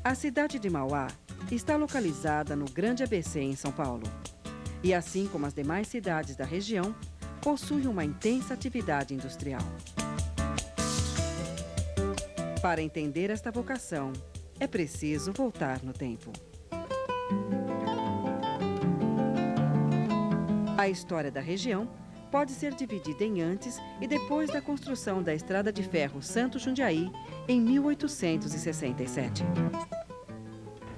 A cidade de Mauá está localizada no Grande ABC, em São Paulo. E assim como as demais cidades da região, possui uma intensa atividade industrial. Para entender esta vocação, é preciso voltar no tempo. A história da região pode ser dividida em antes e depois da construção da Estrada de Ferro Santos Jundiaí, em 1867.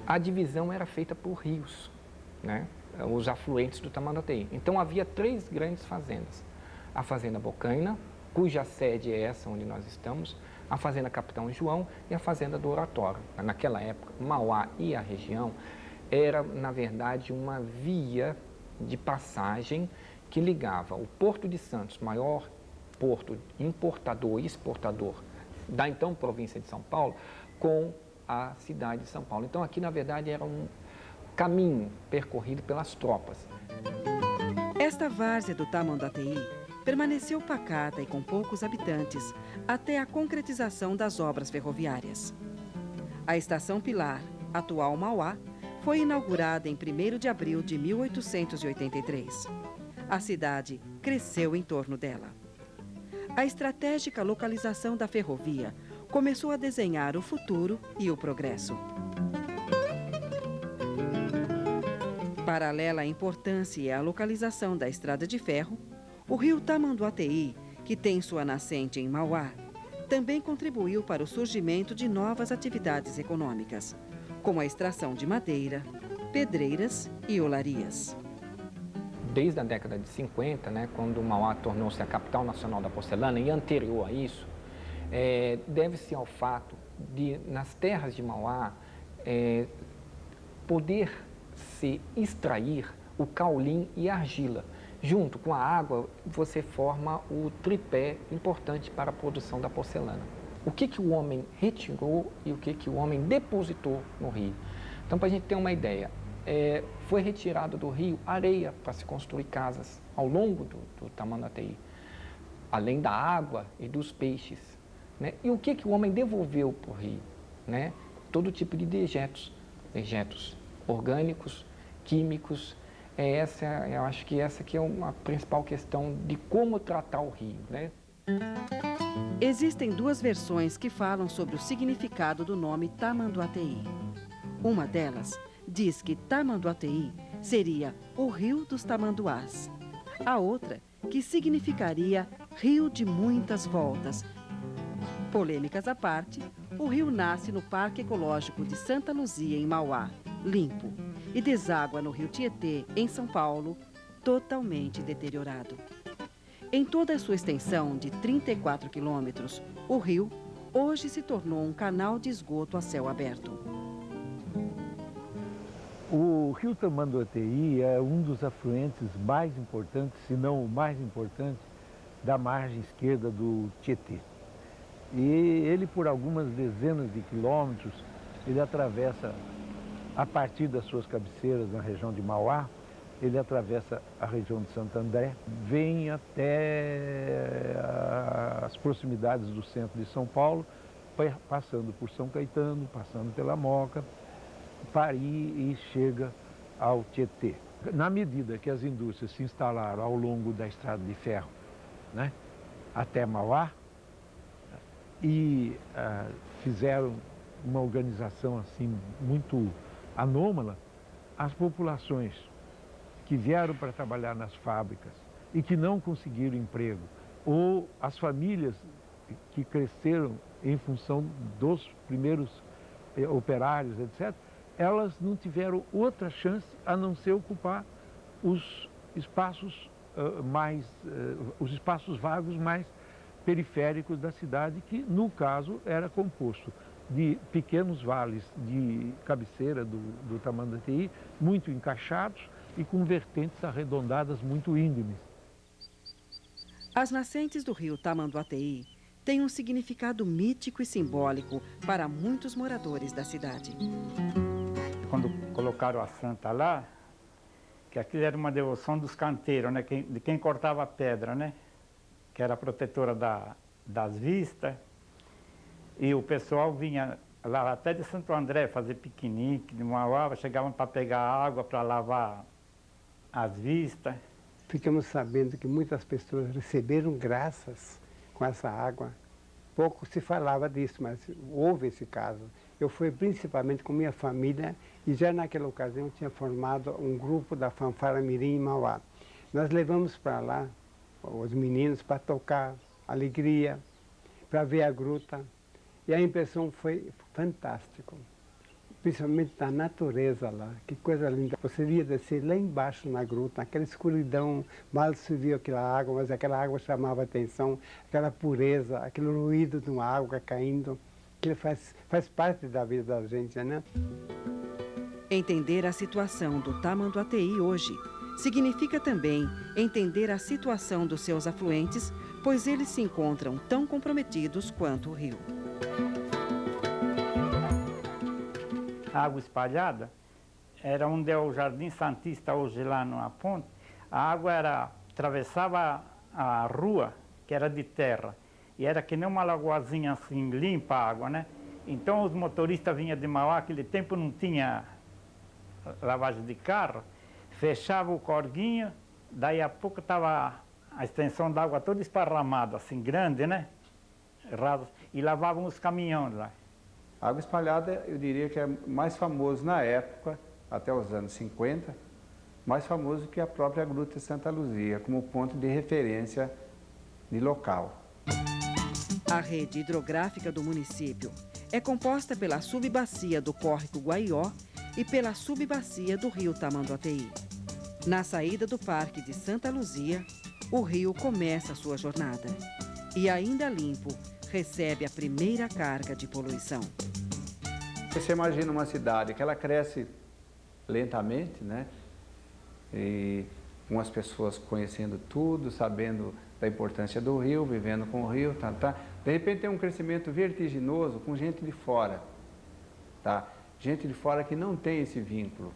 A divisão era feita por rios, né? Os afluentes do Tamanduateí. Então havia 3 grandes fazendas. A Fazenda Bocaina, cuja sede é essa onde nós estamos, a Fazenda Capitão João e a Fazenda do Oratório. Naquela época, Mauá e a região era, na verdade, uma via de passagem que ligava o Porto de Santos, maior porto importador e exportador da então província de São Paulo, com a cidade de São Paulo. Então aqui, na verdade, era um caminho percorrido pelas tropas. Esta várzea do Tamanduateí permaneceu pacata e com poucos habitantes até a concretização das obras ferroviárias. A Estação Pilar, atual Mauá, foi inaugurada em 1º de abril de 1883. A cidade cresceu em torno dela. A estratégica localização da ferrovia começou a desenhar o futuro e o progresso. Paralela à importância e à localização da estrada de ferro, o rio Tamanduateí, que tem sua nascente em Mauá, também contribuiu para o surgimento de novas atividades econômicas, como a extração de madeira, pedreiras e olarias. Desde a década de 50, né, quando Mauá tornou-se a capital nacional da porcelana, e anterior a isso, deve-se ao fato de, nas terras de Mauá, poder se extrair o caulim e a argila. Junto com a água, você forma o tripé importante para a produção da porcelana. O que o homem retirou e o que o homem depositou no rio? Então, para a gente ter uma ideia, foi retirado do rio areia para se construir casas ao longo do Tamanduateí, além da água e dos peixes, né? E o que o homem devolveu para o rio? Né? Todo tipo de dejetos orgânicos, químicos. Eu acho que essa aqui é uma principal questão de como tratar o rio, né? Existem 2 versões que falam sobre o significado do nome Tamanduateí. Uma delas diz que Tamanduateí seria o rio dos tamanduás. A outra, que significaria rio de muitas voltas. Polêmicas à parte, o rio nasce no Parque Ecológico de Santa Luzia, em Mauá, limpo, e deságua no rio Tietê, em São Paulo, totalmente deteriorado. Em toda a sua extensão de 34 quilômetros, o rio hoje se tornou um canal de esgoto a céu aberto. O rio Tamanduateí é um dos afluentes mais importantes, se não o mais importante, da margem esquerda do Tietê. E ele, por algumas dezenas de quilômetros, ele atravessa, a partir das suas cabeceiras na região de Mauá, ele atravessa a região de Santo André, vem até as proximidades do centro de São Paulo, passando por São Caetano, passando pela Moca, Pari e chega ao Tietê. Na medida que as indústrias se instalaram ao longo da estrada de ferro, né, até Mauá, e fizeram uma organização assim muito anômala, as populações que vieram para trabalhar nas fábricas e que não conseguiram emprego, ou as famílias que cresceram em função dos primeiros operários, etc., elas não tiveram outra chance a não ser ocupar os espaços os espaços vagos mais periféricos da cidade, que no caso era composto de pequenos vales de cabeceira do Tamanduateí, muito encaixados e com vertentes arredondadas muito íngremes. As nascentes do rio Tamanduateí têm um significado mítico e simbólico para muitos moradores da cidade. Quando colocaram a santa lá, que aquilo era uma devoção dos canteiros, né? De quem cortava pedra, né? Que era a protetora das vistas. E o pessoal vinha lá até de Santo André, fazer piquenique, de Mauá, chegavam para pegar água, para lavar as vistas. Ficamos sabendo que muitas pessoas receberam graças com essa água. Pouco se falava disso, mas houve esse caso. Eu fui principalmente com minha família e já naquela ocasião eu tinha formado um grupo da Fanfarra Mirim em Mauá. Nós levamos para lá os meninos para tocar alegria, para ver a gruta. E a impressão foi fantástica, principalmente da natureza lá. Que coisa linda. Você via descer lá embaixo na gruta, naquela escuridão, mal se via aquela água, mas aquela água chamava a atenção, aquela pureza, aquele ruído de uma água caindo, que faz parte da vida da gente, né? Entender a situação do Tamanduateí hoje significa também entender a situação dos seus afluentes, pois eles se encontram tão comprometidos quanto o rio. A água espalhada era onde é o Jardim Santista hoje lá numa ponte. A água atravessava a rua, que era de terra, e era que nem uma lagoazinha assim, limpa a água, né? Então os motoristas vinham de Mauá, aquele tempo não tinha lavagem de carro, fechava o corguinho, daí a pouco estava a extensão da água toda esparramada, assim, grande, né? E lavavam os caminhões lá. A água espalhada, eu diria que é mais famoso na época, até os anos 50, mais famoso que a própria Gruta de Santa Luzia, como ponto de referência de local. A rede hidrográfica do município é composta pela subbacia do córrego Guaió e pela subbacia do rio Tamanduateí. Na saída do Parque de Santa Luzia, o rio começa a sua jornada e, ainda limpo, recebe a primeira carga de poluição. Você imagina uma cidade que ela cresce lentamente, né? E com as pessoas conhecendo tudo, sabendo da importância do rio, vivendo com o rio, tá. De repente tem um crescimento vertiginoso com gente de fora, tá? Gente de fora que não tem esse vínculo,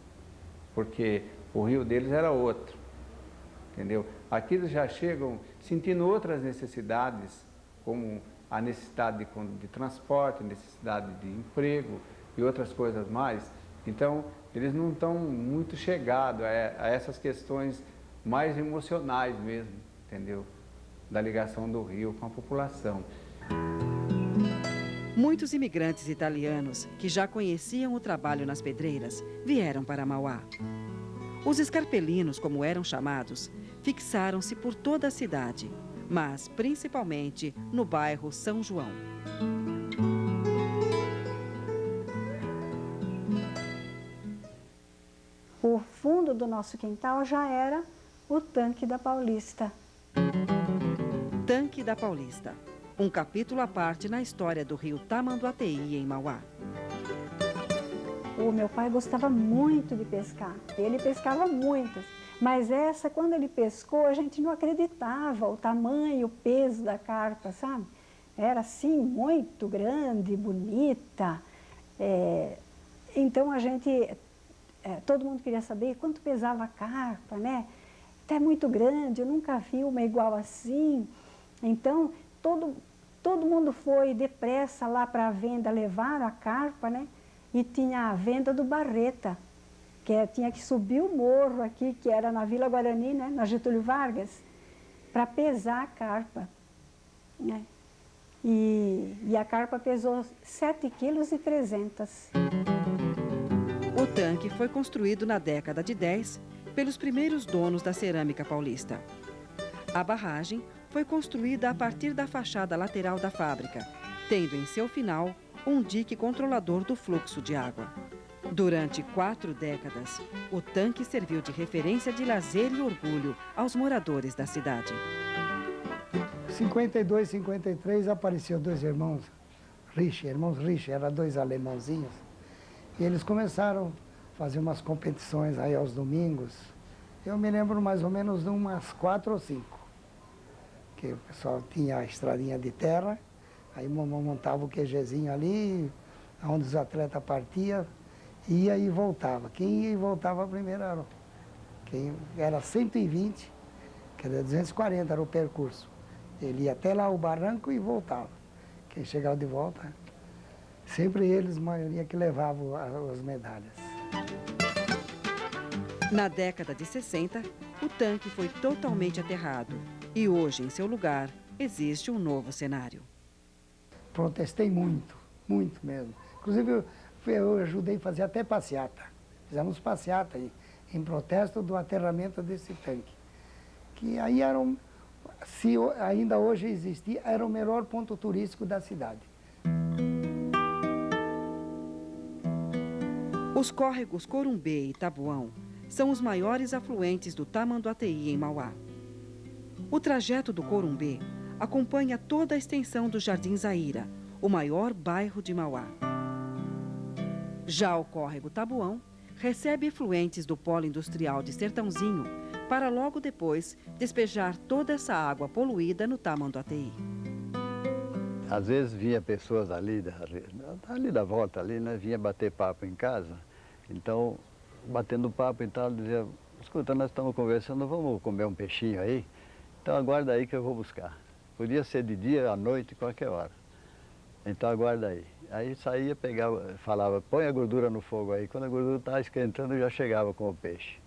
porque o rio deles era outro, entendeu? Aqui eles já chegam sentindo outras necessidades, como a necessidade de transporte, necessidade de emprego e outras coisas mais. Então, eles não estão muito chegados a essas questões mais emocionais mesmo, entendeu? Da ligação do rio com a população. Muitos imigrantes italianos que já conheciam o trabalho nas pedreiras vieram para Mauá. Os escarpelinos, como eram chamados, fixaram-se por toda a cidade, mas principalmente no bairro São João. O fundo do nosso quintal já era o Tanque da Paulista. Tanque da Paulista, um capítulo à parte na história do rio Tamanduateí, em Mauá. O meu pai gostava muito de pescar, ele pescava muitas, mas essa, quando ele pescou, a gente não acreditava o tamanho, o peso da carpa, sabe? Era assim, muito grande, bonita. Então a gente, todo mundo queria saber quanto pesava a carpa, né? Até muito grande, eu nunca vi uma igual assim. Então, todo mundo foi depressa lá para a venda, levaram a carpa, né? E tinha a venda do Barreta, que tinha que subir o morro aqui, que era na Vila Guarani, né? Na Getúlio Vargas, para pesar a carpa, né? E a carpa pesou 7,3 kg. O tanque foi construído na década de 10 pelos primeiros donos da cerâmica paulista. A barragem foi construída a partir da fachada lateral da fábrica, tendo em seu final um dique controlador do fluxo de água. Durante 4 décadas, o tanque serviu de referência de lazer e orgulho aos moradores da cidade. Em 52, 53, apareceram 2 irmãos Rich, eram 2 alemãozinhos, e eles começaram a fazer umas competições aí aos domingos. Eu me lembro mais ou menos de umas 4 ou 5, que o pessoal tinha a estradinha de terra, aí montava o QGzinho ali, onde os atletas partiam, ia e voltava. Quem ia e voltava primeiro era 120, quer dizer, 240 era o percurso. Ele ia até lá o barranco e voltava. Quem chegava de volta Sempre eles, a maioria, que levavam as medalhas. Na década de 60, o tanque foi totalmente aterrado e hoje, em seu lugar, existe um novo cenário. Protestei muito, muito mesmo. Inclusive, eu ajudei a fazer até passeata. Fizemos passeata aí, em protesto do aterramento desse tanque. Que aí se ainda hoje existia, era o melhor ponto turístico da cidade. Os córregos Corumbê e Tabuão são os maiores afluentes do Tamanduateí em Mauá. O trajeto do Corumbê acompanha toda a extensão do Jardim Zaira, o maior bairro de Mauá. Já o córrego Tabuão recebe efluentes do polo industrial de Sertãozinho para logo depois despejar toda essa água poluída no Tamanduateí. Às vezes vinha pessoas ali da volta, ali, né? Vinha bater papo em casa. Então, batendo papo e tal, dizia, escuta, nós estamos conversando, vamos comer um peixinho aí? Então aguarda aí que eu vou buscar. Podia ser de dia, à noite, qualquer hora. Então aguarda aí. Aí saía, pegava, falava, põe a gordura no fogo aí. Quando a gordura estava esquentando, eu já chegava com o peixe.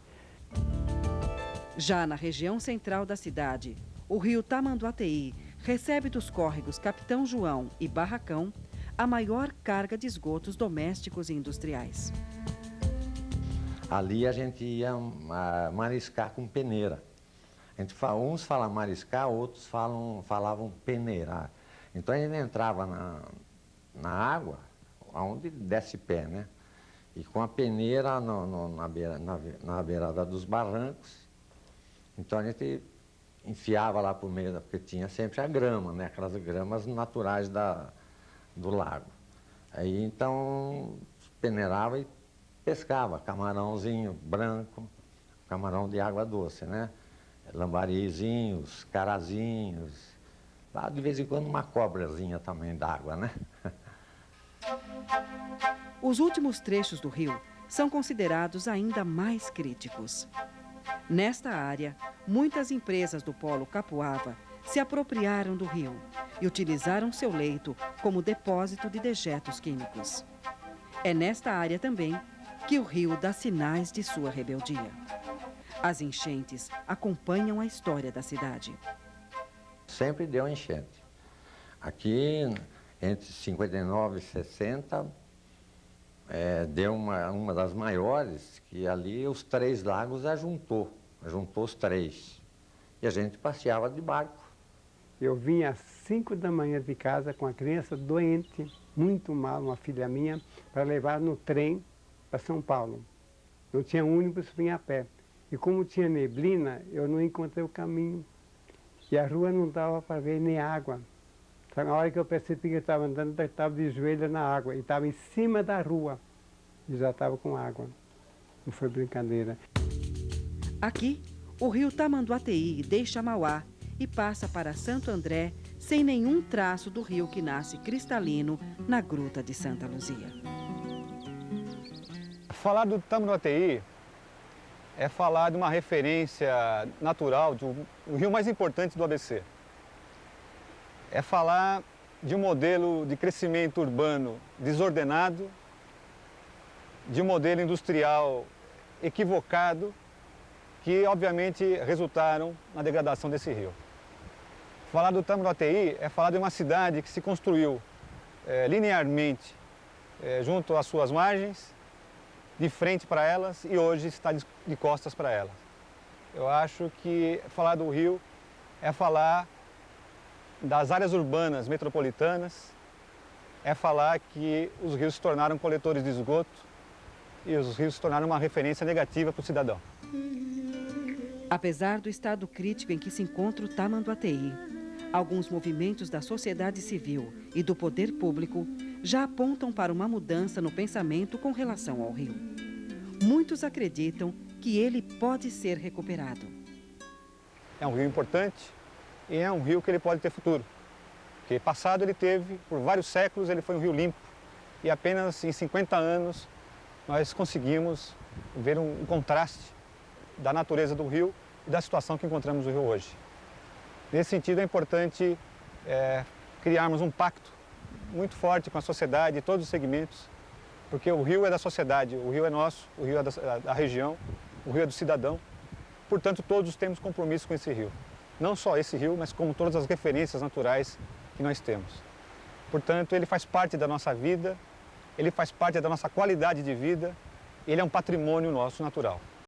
Já na região central da cidade, o rio Tamanduateí recebe dos córregos Capitão João e Barracão a maior carga de esgotos domésticos e industriais. Ali a gente ia mariscar com peneira. Uns falam mariscar, outros falavam peneirar. Então a gente entrava na água, onde desce pé, né? E com a peneira na beirada dos barrancos. Então a gente enfiava lá por meio, porque tinha sempre a grama, né? Aquelas gramas naturais do lago. Aí então peneirava e pescava camarãozinho branco, camarão de água doce, né? Lambarizinhos, carazinhos, lá de vez em quando uma cobrazinha também d'água, né? Os últimos trechos do rio são considerados ainda mais críticos. Nesta área, muitas empresas do polo Capuava se apropriaram do rio e utilizaram seu leito como depósito de dejetos químicos. É nesta área também que o rio dá sinais de sua rebeldia. As enchentes acompanham a história da cidade. Sempre deu enchente. Aqui, entre 59 e 60, deu uma das maiores, que ali os 3 lagos juntou os 3. E a gente passeava de barco. Eu vinha às 5 da manhã de casa com a criança doente, muito mal, uma filha minha, para levar no trem para São Paulo. Não tinha ônibus, vinha a pé. E como tinha neblina, eu não encontrei o caminho. E a rua não dava para ver nem água. Então, na hora que eu percebi que eu estava andando, eu estava de joelho na água. E estava em cima da rua. E já estava com água. Não foi brincadeira. Aqui, o rio Tamanduateí deixa Mauá e passa para Santo André sem nenhum traço do rio que nasce cristalino na Gruta de Santa Luzia. Falar do Tamanduateí é falar de uma referência natural, do rio mais importante do ABC. É falar de um modelo de crescimento urbano desordenado, de um modelo industrial equivocado, que obviamente resultaram na degradação desse rio. Falar do Tamanduateí é falar de uma cidade que se construiu linearmente junto às suas margens, de frente para elas e hoje está de costas para elas. Eu acho que falar do rio é falar das áreas urbanas metropolitanas, é falar que os rios se tornaram coletores de esgoto e os rios se tornaram uma referência negativa para o cidadão. Apesar do estado crítico em que se encontra o Tamanduateí, alguns movimentos da sociedade civil e do poder público já apontam para uma mudança no pensamento com relação ao rio. Muitos acreditam que ele pode ser recuperado. É um rio importante e é um rio que ele pode ter futuro. Porque passado ele teve, por vários séculos, ele foi um rio limpo. E apenas em 50 anos nós conseguimos ver um contraste da natureza do rio e da situação que encontramos no rio hoje. Nesse sentido, é importante criarmos um pacto muito forte com a sociedade, todos os segmentos, porque o rio é da sociedade, o rio é nosso, o rio é da região, o rio é do cidadão. Portanto, todos temos compromisso com esse rio. Não só esse rio, mas como todas as referências naturais que nós temos. Portanto, ele faz parte da nossa vida, ele faz parte da nossa qualidade de vida, ele é um patrimônio nosso natural.